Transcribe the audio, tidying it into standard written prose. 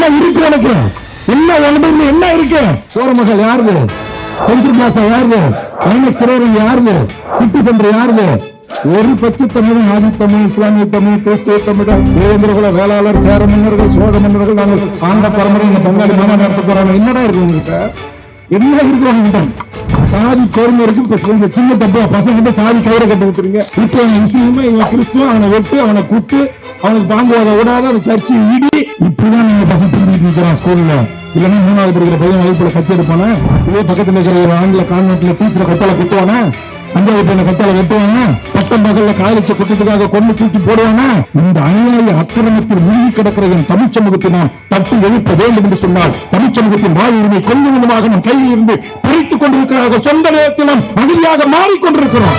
என்ன இருக்கு உனக்கு? என்ன உடம்புல என்ன இருக்கு? கோரமகள் யாருது? சென்ட்ரல் பிளாசா யாருது? ஐநெக்ஸ் திரையரங்கு யாருது? சிட்டி சென்டர் யாருது? ஒரு பச்சை தமிழ், ஆதி தமிழ், இஸ்லாமிய தமிழ், கிறிஸ்துவ தமிழ், தேவேந்திரகுல வேளாளர், சேர மன்னர்கள், சோழ மன்னர்கள், நாங்கள் ஆண்ட பரம்பரை இந்த பங்காளி மாமா நடத்த போறாங்க. என்னடா இருக்கு உங்ககிட்ட? என்ன இருக்கு உங்ககிட்ட? சாதி கோரிமை இருக்கு. இப்ப சின்ன தப்பா பசங்க சாதி கயிறை கட்டு விட்டுறீங்க. இப்ப முஸ்லீம், இவன் கிறிஸ்துவ, அவனை வெட்டு, அவனை குத்து, அவனுக்கு பாங்குவாத விடாத, அந்த சர்ச்சை இடி. இப்படிதான் நீங்க பசங்க புரிஞ்சுக்கிட்டு இருக்கிறான் ஸ்கூல்ல. இல்லைன்னா 3வது படிக்கிற பையன் வகுப்புல கத்தி எடுப்பானே, இதே பக்கத்துல இருக்கிற ஒரு ஆங்கில கான்வென்ட்ல டீச்சரை கத்தால குத்துவானே, 5வது பையனை கத்தால வெட்டுவானே, 10 மகள்ல காலிச்ச குற்றத்துக்காக கொண்டு தூக்கி போடுவானே. இந்த அநியாய அக்கிரமத்தில் மூழ்கி கிடக்கிற என் தமிழ் சமூகத்தை நான் தட்டி எழுப்ப வேண்டும் என்று சொன்னால், தமிழ் சமூகத்தின் வாழ் உரிமை கொஞ்சம் கொஞ்சமாக நம் கையில் இருந்து பறித்துக் கொண்டிருக்கிறார்கள். சொந்த நேரத்தில் நாம் அகதியாக மாறிக்கொண்டிருக்கிறோம்.